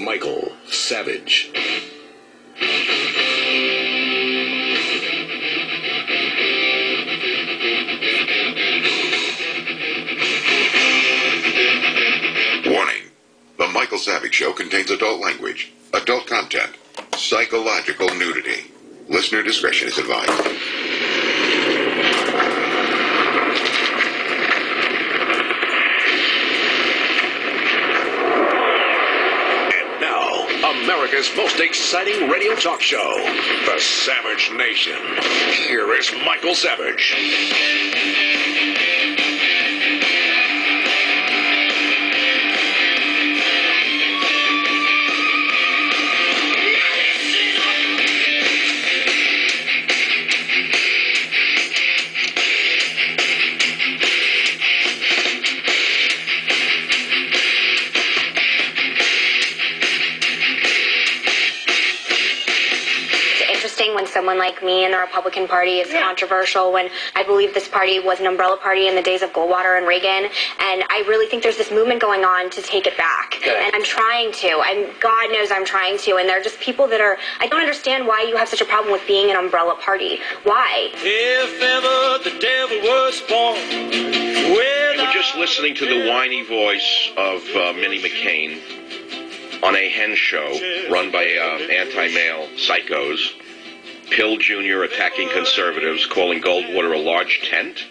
Michael Savage. Warning. The Michael Savage Show contains adult language, adult content, psychological nudity. Listener discretion is advised. America's most exciting radio talk show, The Savage Nation. Here is Michael Savage. When someone like me in the Republican Party is controversial, when I believe this party was an umbrella party in the days of Goldwater and Reagan, and I really think there's this movement going on to take it back. And I'm trying to. God knows I'm trying to. And there are just people that are, I don't understand why you have such a problem with being an umbrella party. Why? If ever the devil was born. We're just listening to the whiny voice of Minnie McCain on a hen show run by anti-male psychos. Pill Jr. attacking conservatives, calling Goldwater a large tent.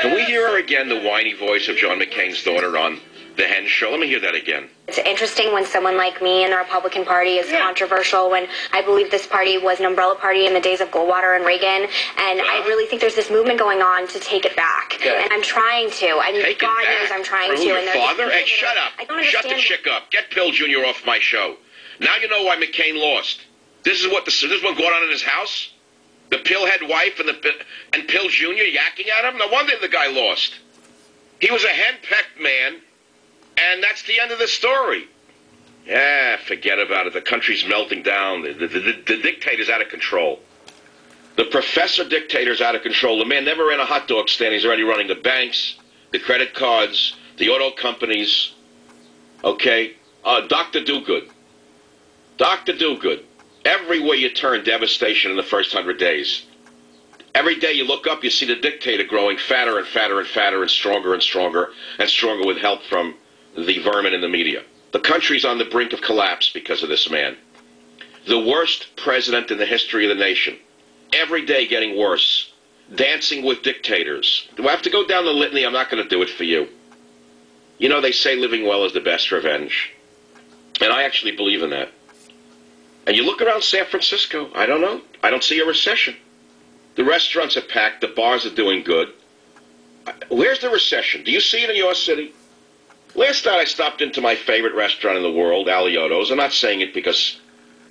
Can we hear her again, the whiny voice of John McCain's daughter on the hen show? Let me hear that again. It's interesting when someone like me in the Republican Party is controversial, when I believe this party was an umbrella party in the days of Goldwater and Reagan, and I really think there's this movement going on to take it back. And I'm trying to. God knows I'm trying to. Your father? Hey, shut up. I don't understand. Shut the chick up. Get Pill Jr. off my show. Now you know why McCain lost. This is what going on in his house? The pillhead wife and Pill Jr. yakking at him? No wonder the guy lost. He was a henpecked man, and that's the end of the story. Yeah, forget about it. The country's melting down. The dictator's out of control. The professor dictator's out of control. The man never ran a hot dog stand. He's already running the banks, the credit cards, the auto companies. Okay? Dr. Dogood. Dr. Dogood. Everywhere you turn, devastation in the first 100 days. Every day you look up, you see the dictator growing fatter and fatter and fatter and stronger and stronger and stronger with help from the vermin in the media. The country's on the brink of collapse because of this man. The worst president in the history of the nation. Every day getting worse. Dancing with dictators. Do I have to go down the litany? I'm not going to do it for you. You know, they say living well is the best revenge. And I actually believe in that. And you look around San Francisco, I don't know. I don't see a recession. The restaurants are packed. The bars are doing good. Where's the recession? Do you see it in your city? Last night I stopped into my favorite restaurant in the world, Alioto's. I'm not saying it because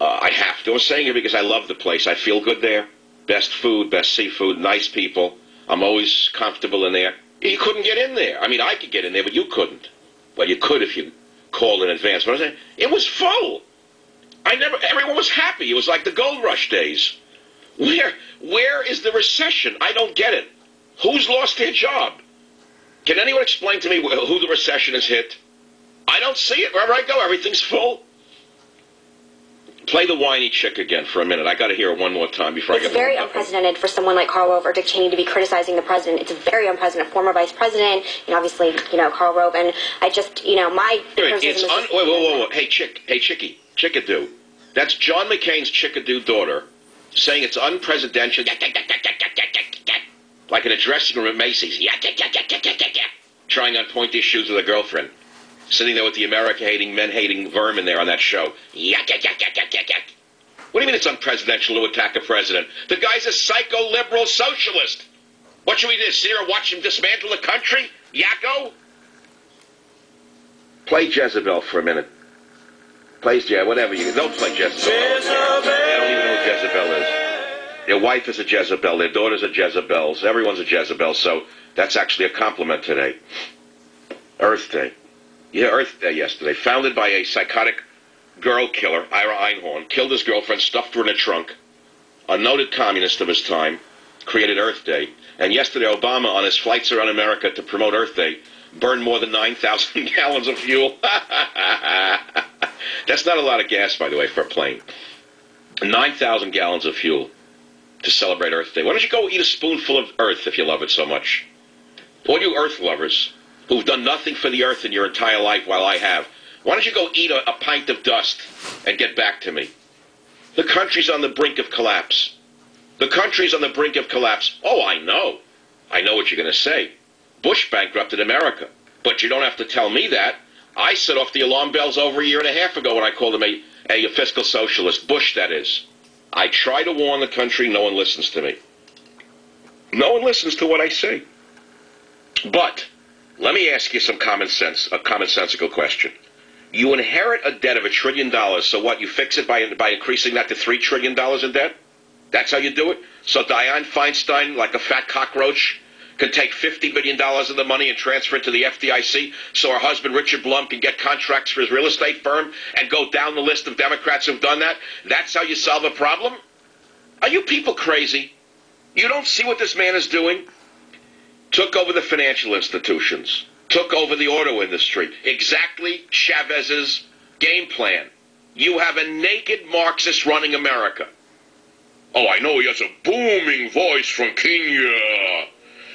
I have to. I'm saying it because I love the place. I feel good there. Best food, best seafood, nice people. I'm always comfortable in there. You couldn't get in there. I mean, I could get in there, but you couldn't. Well, you could if you called in advance. But I'm saying, it was full. Everyone was happy. It was like the gold rush days. Where is the recession? I don't get it. Who's lost their job? Can anyone explain to me who the recession has hit? I don't see it. Wherever I go, everything's full. Play the whiny chick again for a minute. I got to hear it one more time before I get. It's very unprecedented for someone like Karl Rove or Dick Cheney to be criticizing the president. It's very unprecedented. Former vice president, obviously, Karl Rove, and I just, my criticism is whoa. Hey, Chickadoo. That's John McCain's Chickadoo daughter saying it's unpresidential, like in a dressing room at Macy's, trying on pointy shoes with a girlfriend, sitting there with the America-hating, men-hating vermin there on that show. What do you mean it's unpresidential to attack a president? The guy's a psycho-liberal socialist. What should we do, sit here and watch him dismantle the country? Yakko? Play Jezebel for a minute. Plays whatever you don't play Jezebel. I don't even know who Jezebel is. Their wife is a Jezebel. Their daughter's a Jezebel. Everyone's a Jezebel. So that's actually a compliment today. Earth Day. Yeah, Earth Day yesterday. Founded by a psychotic girl killer, Ira Einhorn. Killed his girlfriend, stuffed her in a trunk. A noted communist of his time. Created Earth Day. And yesterday, Obama, on his flights around America to promote Earth Day, burned more than 9,000 gallons of fuel. That's not a lot of gas, by the way, for a plane. 9,000 gallons of fuel to celebrate Earth Day. Why don't you go eat a spoonful of Earth if you love it so much? All you Earth lovers who've done nothing for the Earth in your entire life while I have, why don't you go eat a pint of dust and get back to me? The country's on the brink of collapse. The country's on the brink of collapse. Oh, I know. I know what you're going to say. Bush bankrupted America. But you don't have to tell me that. I set off the alarm bells over a year and a half ago when I called him a fiscal socialist. Bush, that is. I try to warn the country. No one listens to me. No one listens to what I say. But let me ask you a commonsensical question. You inherit a debt of $1 trillion, so what, you fix it by increasing that to $3 trillion in debt? That's how you do it? So Dianne Feinstein, like a fat cockroach, can take $50 billion of the money and transfer it to the FDIC so her husband, Richard Blum, can get contracts for his real estate firm and go down the list of Democrats who've done that? That's how you solve a problem? Are you people crazy? You don't see what this man is doing? Took over the financial institutions. Took over the auto industry. Exactly Chavez's game plan. You have a naked Marxist running America. Oh, I know he has a booming voice from Kenya.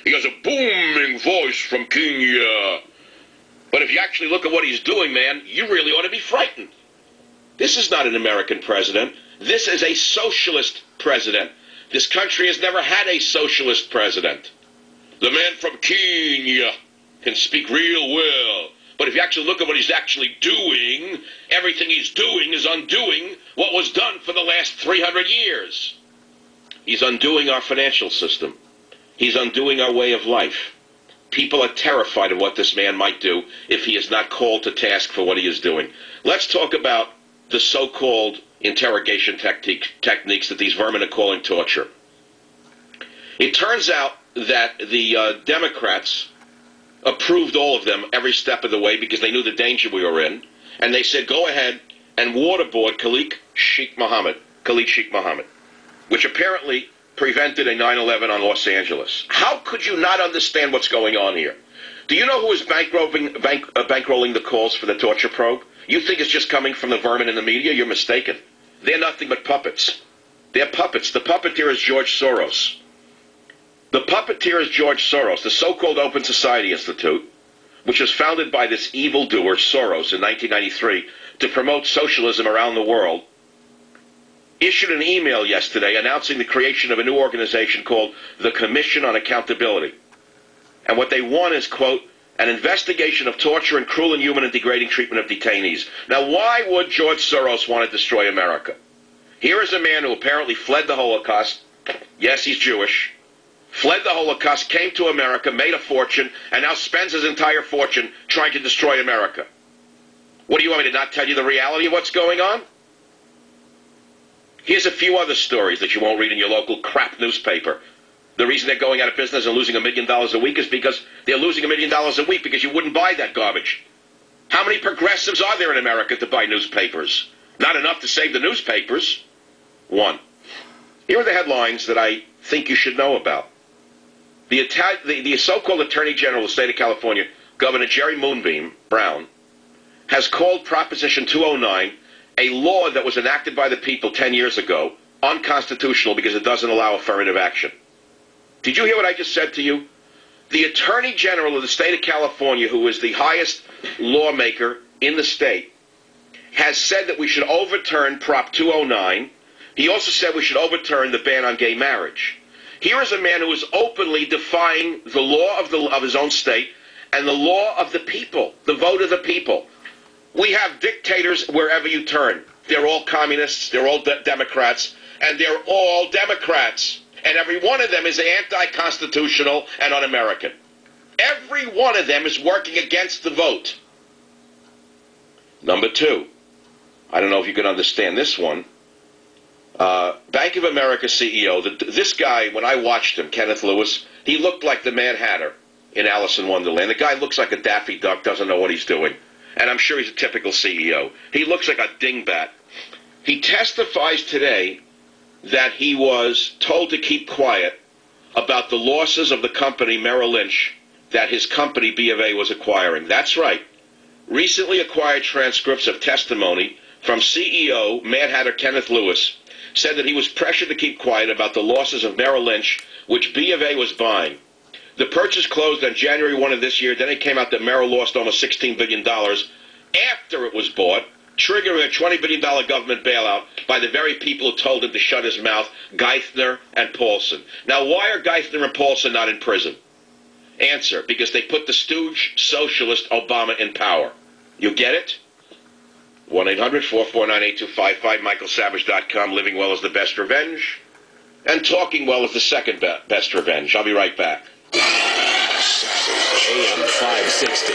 He has a booming voice from Kenya. But if you actually look at what he's doing, man, you really ought to be frightened. This is not an American president. This is a socialist president. This country has never had a socialist president. The man from Kenya can speak real well. But if you actually look at what he's actually doing, everything he's doing is undoing what was done for the last 300 years. He's undoing our financial system. He's undoing our way of life. People are terrified of what this man might do if he is not called to task for what he is doing. Let's talk about the so-called interrogation techniques that these vermin are calling torture. It turns out that the Democrats approved all of them every step of the way because they knew the danger we were in, and they said, go ahead and waterboard Khalid Sheikh Mohammed, which apparently prevented a 9/11 on Los Angeles. How could you not understand what's going on here? Do you know who is bankrolling the calls for the torture probe? You think it's just coming from the vermin in the media? You're mistaken. They're nothing but puppets. They're puppets. The puppeteer is George Soros. The puppeteer is George Soros, the so-called Open Society Institute, which was founded by this evildoer, Soros, in 1993, to promote socialism around the world, issued an email yesterday announcing the creation of a new organization called the Commission on Accountability. And what they want is, quote, an investigation of torture and cruel, inhuman, and degrading treatment of detainees. Now, why would George Soros want to destroy America? Here is a man who apparently fled the Holocaust. Yes, he's Jewish. Fled the Holocaust, came to America, made a fortune, and now spends his entire fortune trying to destroy America. What do you want me to not tell you the reality of what's going on? Here's a few other stories that you won't read in your local crap newspaper. The reason they're going out of business and losing $1 million a week is because they're losing $1 million a week because you wouldn't buy that garbage. How many progressives are there in America to buy newspapers? Not enough to save the newspapers. One. Here are the headlines that I think you should know about. The so-called Attorney General of the state of California, Governor Jerry Moonbeam Brown, has called Proposition 209, a law that was enacted by the people 10 years ago, unconstitutional because it doesn't allow affirmative action. Did you hear what I just said to you? The Attorney General of the state of California, who is the highest lawmaker in the state, has said that we should overturn Prop 209. He also said we should overturn the ban on gay marriage. Here is a man who is openly defying the law of his own state and the law of the people, the vote of the people. We have dictators wherever you turn. They're all communists, they're all Democrats, and they're all Democrats. And every one of them is anti-constitutional and un-American. Every one of them is working against the vote. Number two, I don't know if you can understand this one. Bank of America CEO, this guy, when I watched him, Kenneth Lewis, he looked like the Mad Hatter in Alice in Wonderland. The guy looks like a Daffy Duck, doesn't know what he's doing. And I'm sure he's a typical CEO. He looks like a dingbat. He testifies today that he was told to keep quiet about the losses of the company Merrill Lynch that his company B of A was acquiring. That's right. Recently acquired transcripts of testimony from CEO Mad Hatter Kenneth Lewis said that he was pressured to keep quiet about the losses of Merrill Lynch, which B of A was buying. The purchase closed on January 1 of this year. Then it came out that Merrill lost almost $16 billion after it was bought, triggering a $20 billion government bailout by the very people who told him to shut his mouth, Geithner and Paulson. Now, why are Geithner and Paulson not in prison? Answer, because they put the stooge socialist Obama in power. You get it? 1-800-449-8255, michaelsavage.com. Living well is the best revenge, and talking well is the second best revenge. I'll be right back. AM 560.